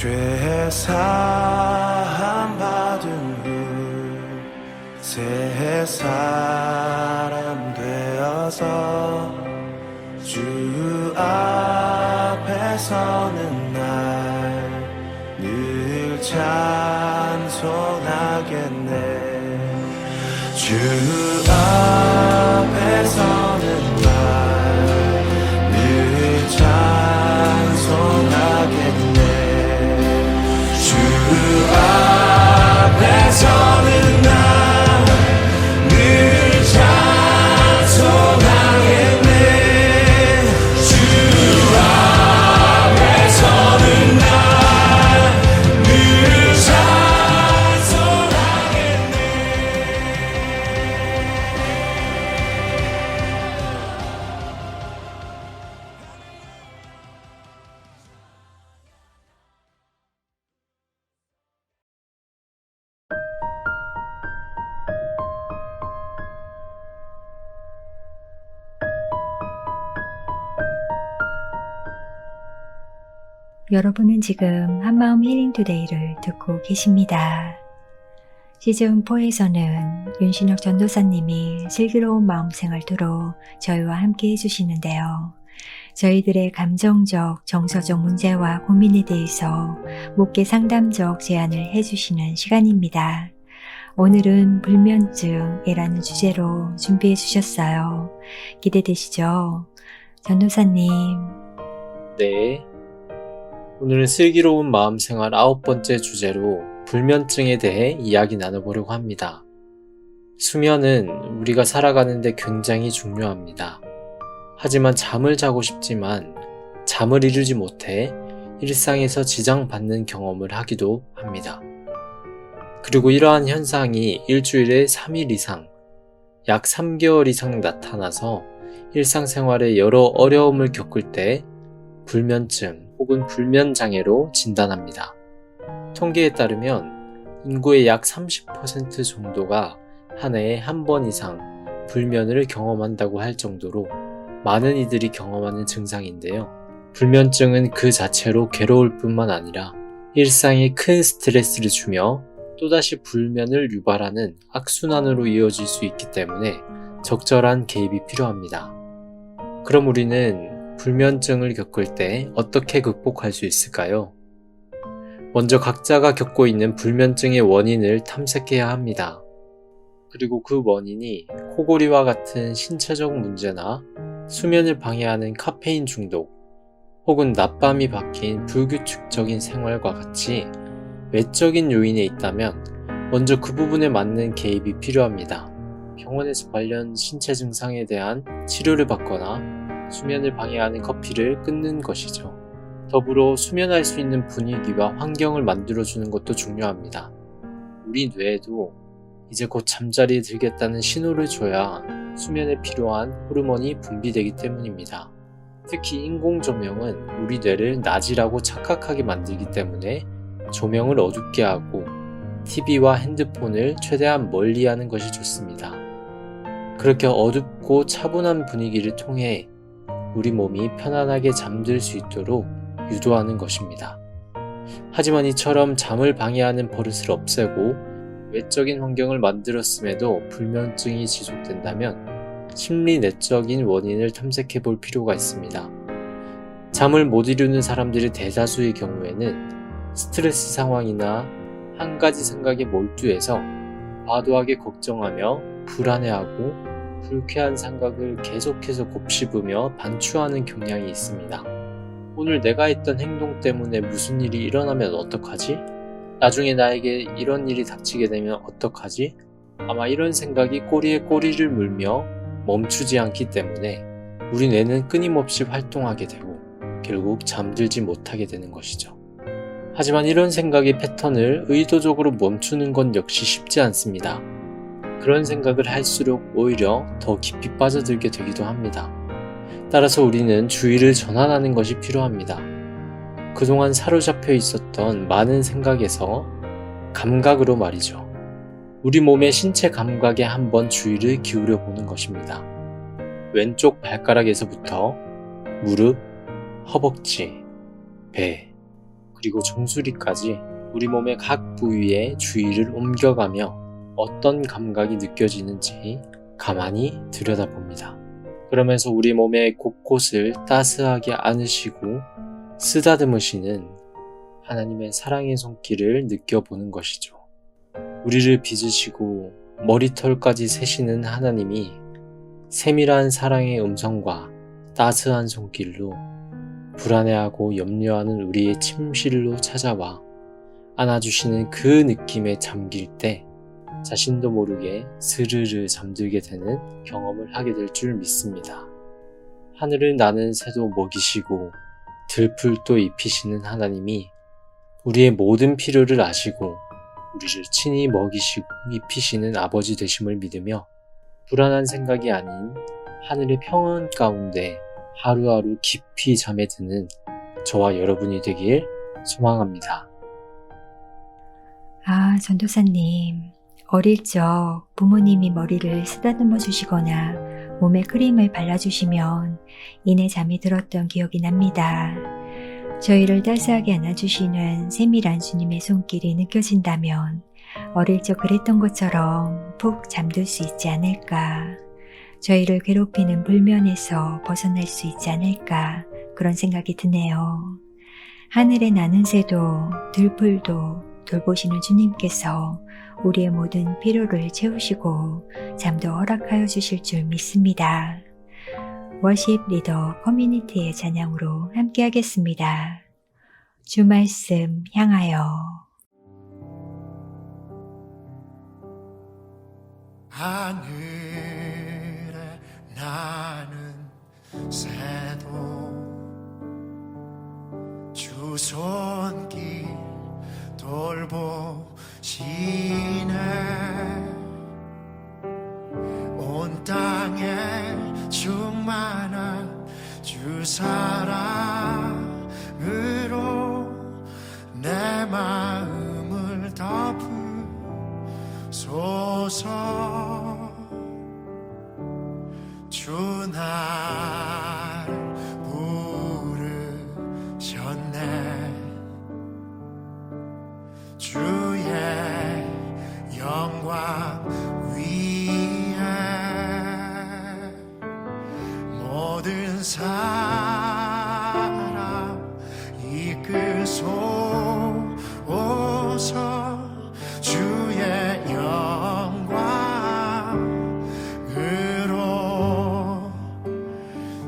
죄 사함 받은 후 새 사람 되어서 주 앞에 서는 날 늘 찬송하겠네. 주 앞에 서는 날 늘 찬송하겠네. 주 앞에 서는 날 늘 찬송하겠네. 주 앞에 서는 날 늘 찬송하겠네. 여러분은 지금 한마음 힐링투데이를 듣고 계십니다. 시즌4에서는 윤신혁 전도사님이 슬기로운 마음 생활도로 저희와 함께 해주시는데요. 저희들의 감정적, 정서적 문제와 고민에 대해서 목회 상담적 제안을 해주시는 시간입니다. 오늘은 불면증이라는 주제로 준비해 주셨어요. 기대되시죠? 전도사님. 네. 오늘은 슬기로운 마음생활 9번째 주제로 불면증에 대해 이야기 나눠보려고 합니다. 수면은 우리가 살아가는데 굉장히 중요합니다. 하지만 잠을 자고 싶지만 잠을 이루지 못해 일상에서 지장받는 경험을 하기도 합니다. 그리고 이러한 현상이 일주일에 3일 이상, 약 3개월 이상 나타나서 일상생활에 여러 어려움을 겪을 때 불면증 혹은 불면장애로 진단합니다. 통계에 따르면 인구의 약 30% 정도가 한 해에 한 번 이상 불면을 경험한다고 할 정도로 많은 이들이 경험하는 증상인데요. 불면증은 그 자체로 괴로울 뿐만 아니라 일상에 큰 스트레스를 주며 또다시 불면을 유발하는 악순환으로 이어질 수 있기 때문에 적절한 개입이 필요합니다. 그럼 우리는 불면증을 겪을 때 어떻게 극복할 수 있을까요? 먼저 각자가 겪고 있는 불면증의 원인을 탐색해야 합니다. 그리고 그 원인이 코골이와 같은 신체적 문제나 수면을 방해하는 카페인 중독, 혹은 낮밤이 바뀐 불규칙적인 생활과 같이 외적인 요인에 있다면 먼저 그 부분에 맞는 개입이 필요합니다. 병원에서 관련 신체 증상에 대한 치료를 받거나 수면을 방해하는 커피를 끊는 것이죠. 더불어 수면할 수 있는 분위기와 환경을 만들어주는 것도 중요합니다. 우리 뇌에도 이제 곧 잠자리에 들겠다는 신호를 줘야 수면에 필요한 호르몬이 분비되기 때문입니다. 특히 인공조명은 우리 뇌를 낮이라고 착각하게 만들기 때문에 조명을 어둡게 하고 TV와 핸드폰을 최대한 멀리하는 것이 좋습니다. 그렇게 어둡고 차분한 분위기를 통해 우리 몸이 편안하게 잠들 수 있도록 유도하는 것입니다. 하지만 이처럼 잠을 방해하는 버릇을 없애고 외적인 환경을 만들었음에도 불면증이 지속된다면 심리 내적인 원인을 탐색해 볼 필요가 있습니다. 잠을 못 이루는 사람들의 대다수의 경우에는 스트레스 상황이나 한 가지 생각에 몰두해서 과도하게 걱정하며 불안해하고 불쾌한 생각을 계속해서 곱씹으며 반추하는 경향이 있습니다. 오늘 내가 했던 행동 때문에 무슨 일이 일어나면 어떡하지? 나중에 나에게 이런 일이 닥치게 되면 어떡하지? 아마 이런 생각이 꼬리에 꼬리를 물며 멈추지 않기 때문에 우리 뇌는 끊임없이 활동하게 되고 결국 잠들지 못하게 되는 것이죠. 하지만 이런 생각의 패턴을 의도적으로 멈추는 건 역시 쉽지 않습니다. 그런 생각을 할수록 오히려 더 깊이 빠져들게 되기도 합니다. 따라서 우리는 주의를 전환하는 것이 필요합니다. 그동안 사로잡혀 있었던 많은 생각에서 감각으로 말이죠. 우리 몸의 신체 감각에 한번 주의를 기울여 보는 것입니다. 왼쪽 발가락에서부터 무릎, 허벅지, 배, 그리고 종소리까지 우리 몸의 각 부위에 주의를 옮겨가며 어떤 감각이 느껴지는지 가만히 들여다봅니다. 그러면서 우리 몸의 곳곳을 따스하게 안으시고 쓰다듬으시는 하나님의 사랑의 손길을 느껴보는 것이죠. 우리를 빚으시고 머리털까지 세시는 하나님이 세밀한 사랑의 음성과 따스한 손길로 불안해하고 염려하는 우리의 침실로 찾아와 안아주시는 그 느낌에 잠길 때 자신도 모르게 스르르 잠들게 되는 경험을 하게 될 줄 믿습니다. 하늘을 나는 새도 먹이시고 들풀도 입히시는 하나님이 우리의 모든 필요를 아시고 우리를 친히 먹이시고 입히시는 아버지 되심을 믿으며 불안한 생각이 아닌 하늘의 평안 가운데 하루하루 깊이 잠에 드는 저와 여러분이 되길 소망합니다. 아, 전도사님. 어릴 적 부모님이 머리를 쓰다듬어 주시거나 몸에 크림을 발라주시면 이내 잠이 들었던 기억이 납니다. 저희를 따스하게 안아주시는 세밀한 주님의 손길이 느껴진다면 어릴 적 그랬던 것처럼 푹 잠들 수 있지 않을까. 저희를 괴롭히는 불면에서 벗어날 수 있지 않을까 그런 생각이 드네요. 하늘에 나는 새도 들풀도 돌보시는 주님께서 우리의 모든 필요를 채우시고 잠도 허락하여 주실 줄 믿습니다. 워십 리더 커뮤니티의 찬양으로 함께 하겠습니다. 주 말씀 향하여. 하늘에 나는 새도 주 손길 돌보시네. 온 땅에 충만한 주 사랑으로 내 마음을 덮으소서. 주 나를 부르셨네. 주의 영광 위에 모든 사람 이끌소서. 주의 영광으로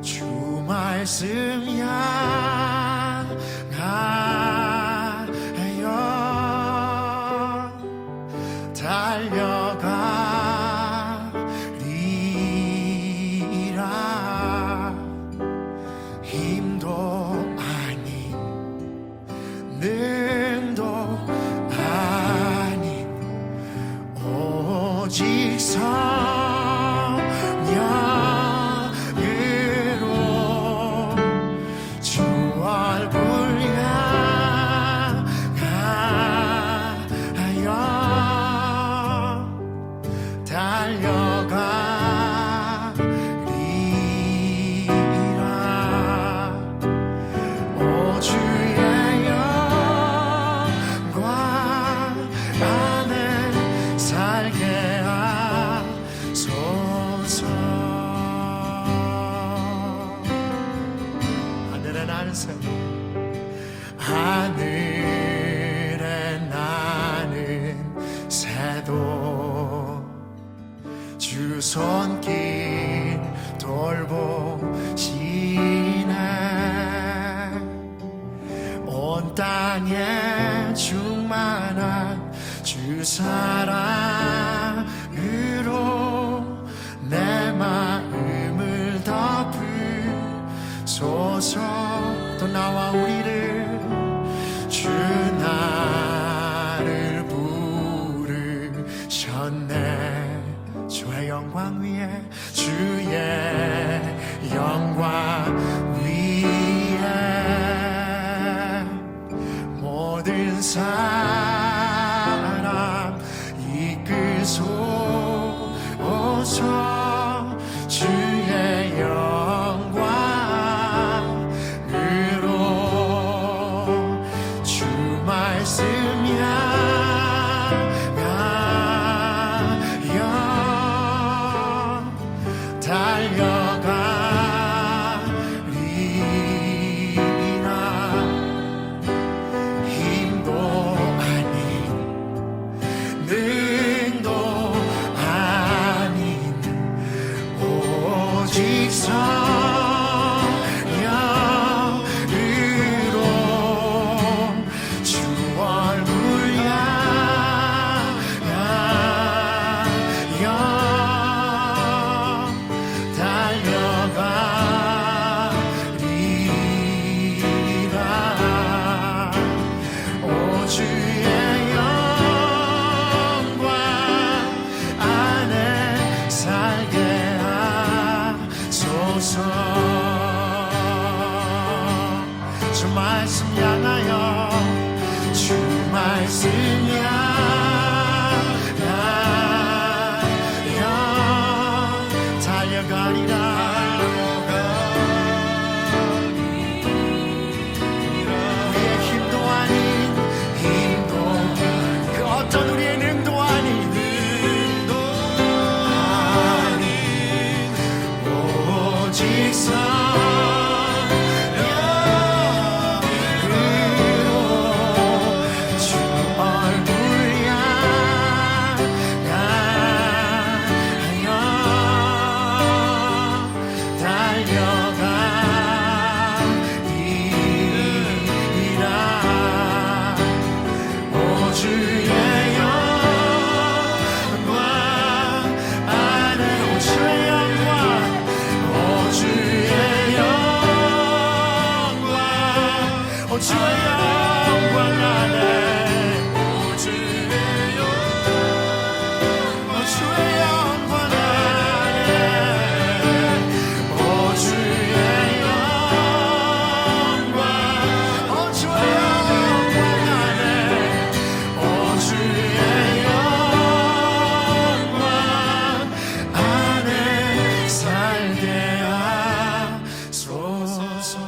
주 말씀 향하여 달려가리라. 힘도 아닌 능도 아닌 오직 성령으로 주 얼굴 향하여 달려가리라. 오 주의 영광 안에 살게 하소서. 하늘에 나는 새도 하늘에 나는 새도 주 손길 돌보시네. 온 땅에 충만한 주 사랑으로 내 마음을 덮으소서. 또 나와 우리를 주 나를 부르셨네. 주의 영광 위에 주의 영광 위에 모든 사람 이끌소서. 주의 영광으로 주 말씀 향하여 주 말씀 향하여 달려가리라 우리의 힘도 아닌 그 어떤 우리의 능도 아닌 오직 주 얼굴 향하여 달려가리라 오 주의 영광 안에 오 주의 영광 오 주의 영광 오 주의 영광 안에 오 주의 영광 안에 오 주의 영광 오 주의 영광 안에 오 주의 영광 안에 살게 하소서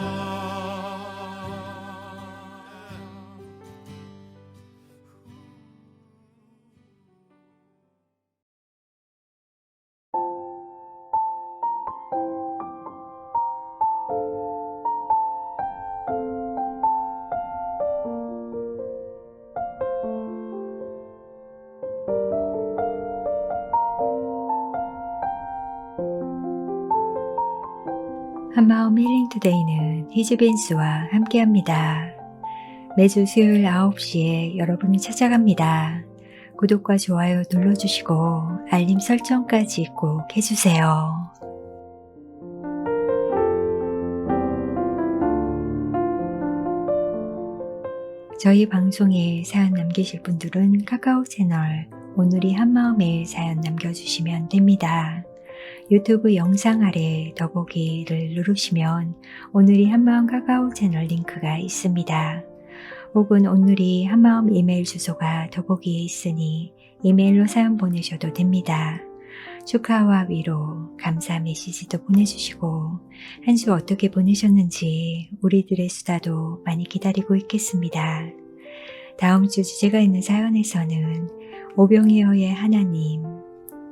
한마음 힐링투데이는 히즈빈스와 함께합니다. 매주 수요일 9시에 여러분을 찾아갑니다. 구독과 좋아요 눌러주시고 알림 설정까지 꼭 해주세요. 저희 방송에 사연 남기실 분들은 카카오 채널 오늘이 한마음에 사연 남겨주시면 됩니다. 유튜브 영상 아래 더보기를 누르시면 오늘이 한마음 카카오 채널 링크가 있습니다. 혹은 오늘이 한마음 이메일 주소가 더보기에 있으니 이메일로 사연 보내셔도 됩니다. 축하와 위로, 감사 메시지도 보내주시고 한 주 어떻게 보내셨는지 우리들의 수다도 많이 기다리고 있겠습니다. 다음 주 주제가 있는 사연에서는 오병이어의 하나님,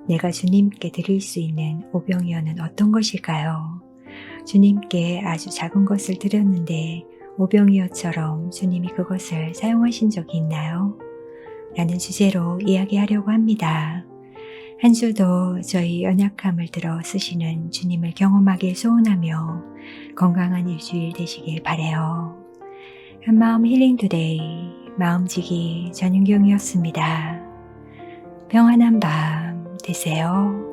내가 주님께 드릴 수 있는 오병이어는 어떤 것일까요? 주님께 아주 작은 것을 드렸는데 오병이어처럼 주님이 그것을 사용하신 적이 있나요? 라는 주제로 이야기하려고 합니다. 한 주도 저희 연약함을 들어 쓰시는 주님을 경험하길 소원하며 건강한 일주일 되시길 바라요. 한마음 힐링투데이 마음지기 전윤경이었습니다. 평안한 밤 되세요.